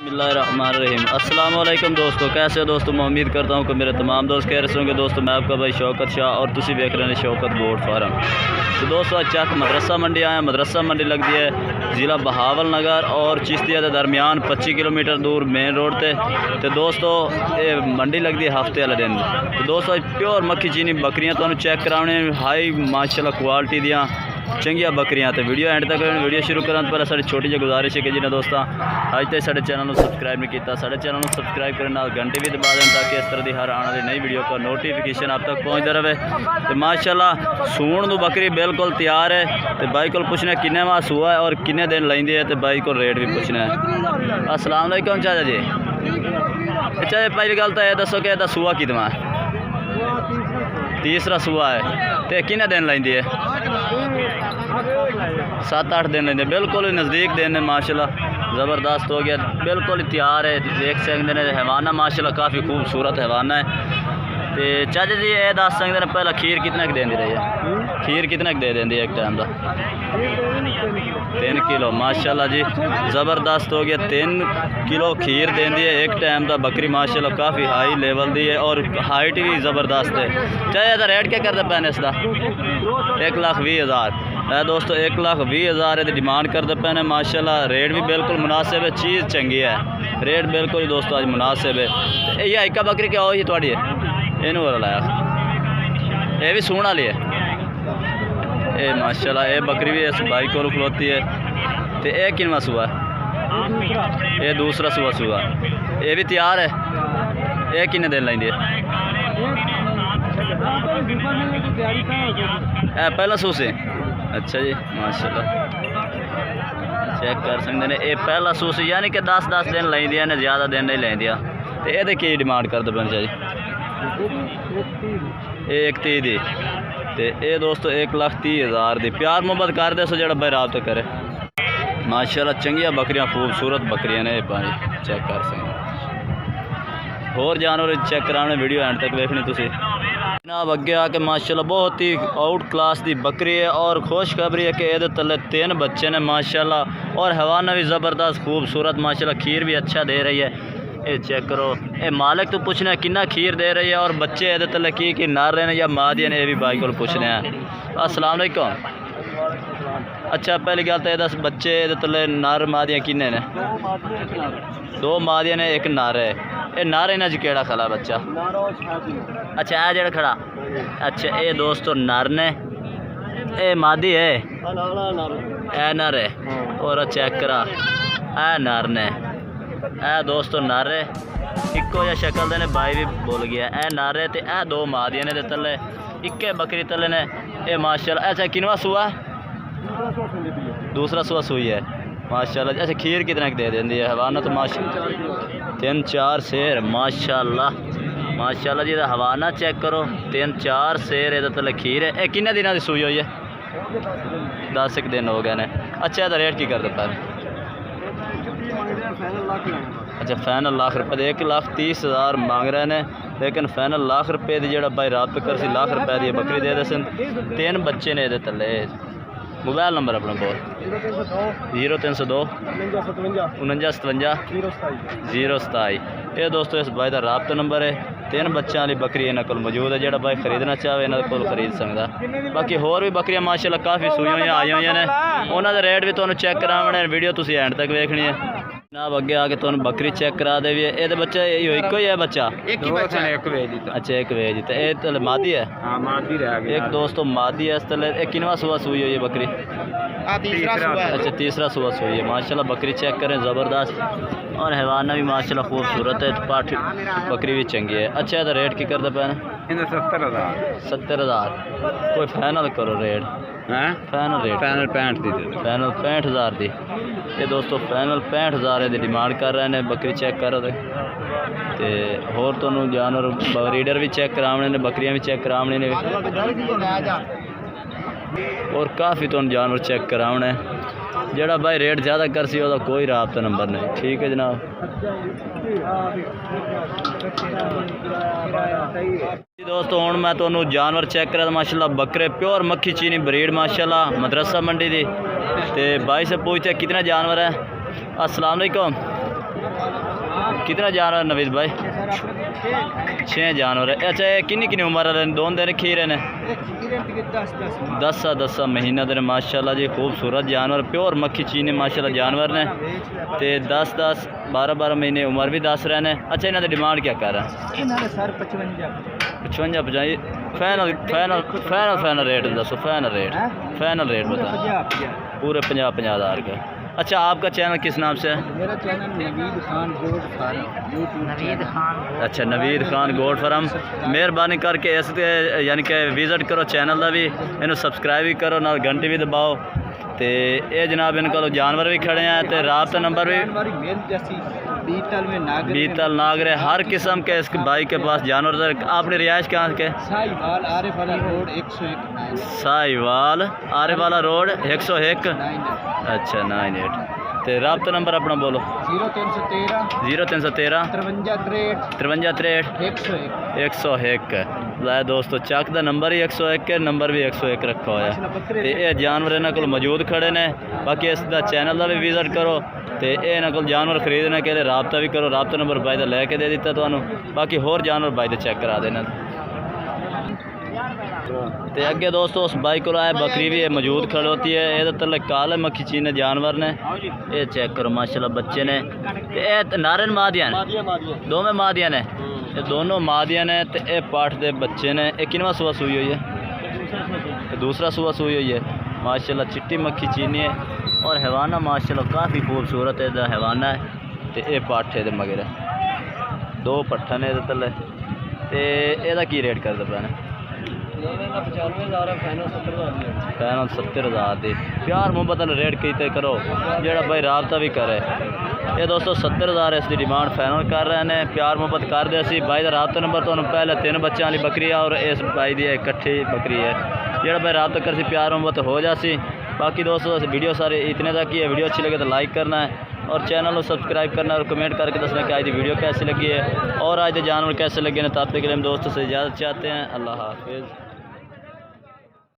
बिस्मिल्लाहिर्रहमानिर्रहीम। अस्सलाम वालेकुम दोस्तों, कैसे हो दोस्तों। मैं उम्मीद करता हूँ कि मेरे तमाम दोस्त कह रहे होंगे। दोस्तों मैं आपका भाई शौकत शाह और तुसी देख रहे हैं शौकत गोट फार्म। तो दोस्तों चक मदरसा मंडी आए। मदरसा मंडी लगती है ज़िला बहावल नगर और चिश्तिया के दरमियान 25 किलोमीटर दूर मेन रोड ते। तो दोस्तों ये मंडी लगती है हफ्ते वाले दिन। तो दोस्तों प्योर मक्खी चीनी बकरियाँ तुहानू चेक कराने हाई माशाल्लाह क्वालिटी दियाँ चंगिया बकरियाँ। तो वीडियो एंड तक वीडियो शुरू करने पहले साड़ी छोटी जी गुजारिश है कि जिन्हें दोस्तों अज तक साढ़े चैनल को सबसक्राइब नहीं किया साढ़े चैनल को सबसक्राइब करने घंटे भी दबा दें ताकि इस तरह की हर आने वाली नई वीडियो का नोटिफिकेशन आप तक पहुँचता रहे। तो माशाल्लाह सूण नू बकरी बिल्कुल तैयार है। तो बाई को पूछना किन्ने माह सूआ है और किन्ने दिन लेंदी है। तो बाई को रेट भी पूछना है। अस्सलाम वालेकुम चाचा जी। अच्छा पहली गल तो यह दसो कि यदा सूआ कितना है। तीसरा सूआ है। तो किन्ने दिन लेंदी है। 7-8 दिन लेंदे। बिल्कुल नज़दीक दिन है माशाल्लाह ज़बरदस्त हो गया। बिल्कुल ही तैयार है। देख सकते हैं हैवाना माशाल्लाह काफ़ी खूबसूरत हैवाना है। तो चाचा जी ये दस सकते हैं पहला खीर कितना देंदी रही है। खीर कितना दे देंदी एक टाइम का। 3 किलो माशाल्लाह जी ज़बरदस्त हो गया। 3 किलो खीर देंदी है एक टाइम का। बकरी माशाल्लाह काफ़ी हाई लेवल दी है और हाइट भी ज़बरदस्त है। चाहे इसका रेट क्या करते पैने इसका। 1,20,000 है दोस्तों। 1,20,000 डिमांड करते पैने माशाल्लाह। रेट भी बिल्कुल मुनासिब है। चीज़ चंगी है। रेट बिल्कुल ही दोस्तों आज मुनासिब है। ये इक्का बकरी क्या हो थोड़ी है इनू लाया। ये भी सूण वाली है। ये माशाल्लाह ये बकरी भी इस भाई को खलोती है। तो ये किनवा सूआ है। ये दूसरा सूआ ये भी तैयार है। ये किन्ने दिन लेंदी है। पहला सूस है। अच्छा जी माशाल्लाह चेक कर सकते हैं। ये पहला सूस यानी कि 10-10 दिन लेंदियां ने ज़्यादा दिन नहीं लेंदियां। तो ये की डिमांड करते पे जी। 1,30,000 दी। तो ये दोस्तों 1,30,000 दी। प्यार मोहब्बत कर दे सो जो भाई राबता करे। माशाल्लाह चंगिया बकरियां खूबसूरत बकरियां ने भाई चेक कर सकते। होर जानवर चेक कराने वीडियो एंड तक देखनी तुसी जनाब। अगे आके माशाल्लाह बहुत ही आउट क्लास दी बकरी है और खुशखबरी है कि ये तले 3 बच्चे ने माशाल्लाह और हवाना भी ज़बरदस्त खूबसूरत माशाल्लाह। खीर भी अच्छा दे रही है। ये चेक करो। ये मालिक तो पूछना है कितना खीर दे रही है और बच्चे ये तले की नर रहे हैं या मादिया ने। ये भी भाई को पूछने हैं। अस्सलाम वालेकुम। अच्छा पहली गल तो ये दस बच्चे ये तले नर मादिया किन्ने ने। 2 मादिया ने 1 नर है। ये नर इन्हों केड़ा खड़ा बच्चा। अच्छा है जेड़ा खड़ा। अच्छा ये दोस्तों नर ने। ये मादी है। ए नर है और चेक करा ए नर ने। ए दोस्तों नर है इको या शक्ल देने भाई भी बोल गया। ए नर है तो ए 2 मादिया ने तले इक्के बकरी तले ने। ये माशाल्लाह। अच्छा किनवा सूआ। दूसरा सूआ सूई है माशाल्लाह। अच्छा खीर कितना दे देंदी है। हवाना तो माशाल्लाह 3-4 शेर माशाल्लाह माशाल्लाह जी। हवाना चेक करो 3-4 शेर ये तले खीर है। ये किन्ने दिनों की सूई हुई है। 10 दिन हो गए ने। अच्छा इसका रेट की कर देता है। अच्छा फाइनल लाख रुपये 1,30,000 मांग रहे हैं। लेकिन फाइनल लाख रुपये की जो भाई रात कर सी लाख रुपये की बकरी दे दे सन। 3 बच्चे ने ये तले। मोबाइल नंबर अपना बोल 0302 4957 027। ये दोस्तों इस भाई का राबता नंबर है। 3 बच्चों वाली बकरी इन्होंने को मौजूद है। जो भाई खरीदना चाहे इन्होंने को खरीद सकता। बाकी होर भी बकरियां माशाल्लाह काफ़ी सूई हुई आई हुई ने। उन्होंने रेट भी तुहानू चेक कराने वीडियो तुसी एंड तक देखनी है जनाब। अगे आके तुहानू बकरी चेक करा दे भी। ये बच्चा इको ही है बच्चा। एक ही बच्चा है। अच्छा 1 वेज। तो ये तले मादी है। हाँ मादी रह गई। एक दोस्तों मादी है इस तले। किनवा सूआ सूई हुई है बकरी। अच्छा तीसरा सूआ सूई है माशाल्लाह। बकरी चेक करें ज़बरदस्त और हैवाना भी माशाल्लाह खूबसूरत है। पाठ बकरी भी चंगी है। अच्छा ये रेट की करते पैन 70,000। कोई फाइनल करो रेट। फाइनल रेट फाइनल 65,000 दी। ये दोस्तों फाइनल 65,000 की डिमांड कर रहे हैं। बकरी चेक करो तो होर तुहानू जानवर रीडर भी चेक कराने ने बकरियां भी चेक कराने ने और काफ़ी तुहानू जानवर चेक कराने। जोड़ा भाई रेट ज़्यादा कर सी वह कोई राबता नंबर नहीं। ठीक है जनाब। दोस्तों हुण मैं तुहानू जानवर चेक करा माशाल्लाह बकरे प्योर मक्खी चीनी ब्रीड माशाल्लाह मदरसा मंडी दी। तो भाई से पूछते कितना जानवर है। अस्सलाम वालेकुम। कितना जानवर नवीद भाई? 6 जानवर है। अच्छा ये किन्नी किन्नी उम्र वाले ने? दोन दिन खीरे ने 10 महीना दे माशाल्लाह जी। खूबसूरत जानवर प्योर मक्खी चीने माशाल्लाह जानवर ने ते 10 12 महीने उम्र भी दस रहे ने। अच्छा इन्होंने डिमांड क्या कर रहा है? Sir 55 final final final final rate दसो। फाइनल रेट बता। पूरे 50 हज़ार का। अच्छा आपका चैनल किस नाम से है? मेरा चैनल नवीद खान गोड फार्म। नवीद खान। अच्छा नवीद खान गोड फार्म। मेहरबानी करके इस यानी कि विजिट करो चैनल का भी, इन्हें सबसक्राइब भी करो, ना घंटी भी दबाओ। तो ये जनाब इनको जानवर भी खड़े हैं तो राबता नंबर भी बीतल नागरे हर किस्म के इस भाई के पास जानवर। आपने रिहाइश कहाँ के? साहिवाल आरिफ वाला रोड 101। साहिवाल आरिफ वाला रोड 101। अच्छा 98। तो राबता नंबर अपना बोलो। 0313 53 101। लाए दोस्तों चक का नंबर ही 101 है, नंबर भी 101 रखा हुआ है। तो ये जानवर इन्होंने को मौजूद खड़े ने। बाकी इसका चैनल का भी विजिट करो तो ये इन्होंने को जानवर खरीदने के लिए राबता भी करो। राबता नंबर भाई का लैके दे दिता तो बाकी होर जानवर भाई का चेक करा देना। तो अगे दोस्तों उस बाइक को आए बकरी भी मौजूद खड़ी होती है। ये तले काले मक्खी चीने जानवर ने। ये चेक करो माशाल्लाह बच्चे ने। ये नारन मादिया ने, दो में मादिया ने, ये दोनों मादिया ने। तो ये पाठ के बच्चे ने। ये किनवा सुबह सूई हुई है? दूसरा सुबह सूई हुई है माशाल्लाह। चिट्टी मक्खी चीनी है और हैवाना माशाल्लाह काफ़ी खूबसूरत है हैवाना है। तो ये पाठे दे मगर 2 पट्ठा ने तले। तो यदा की रेट कर दे ने? 95,000 70,000 दी। प्यार मुहब्बत रेट किते करो जेड़ा भाई राबता भी करे। ये दोस्तों 70,000 इसकी डिमांड फाइनल कर रहे हैं। प्यार मुहब्बत कर दे सी भाई का राबता नंबर तो पहले 3 बच्चों वाली बकरी है और इस भाई की इकट्ठी बकरी है। जेड़ा भाई राबता कर सी प्यार मुहब्बत हो जासी। बाकी दोस्तों वीडियो सारे इतने तक ही है। वीडियो अच्छी लगे तो लाइक करना है और चैनल को सब्सक्राइब करना है और कमेंट करके दसना कि आज की वीडियो कैसी लगी है और आज के जानवर कैसे लगे हैं। तब तक के लिए हम दोस्तों से इजाज़त चाहते हैं। अल्लाह हाफिज़।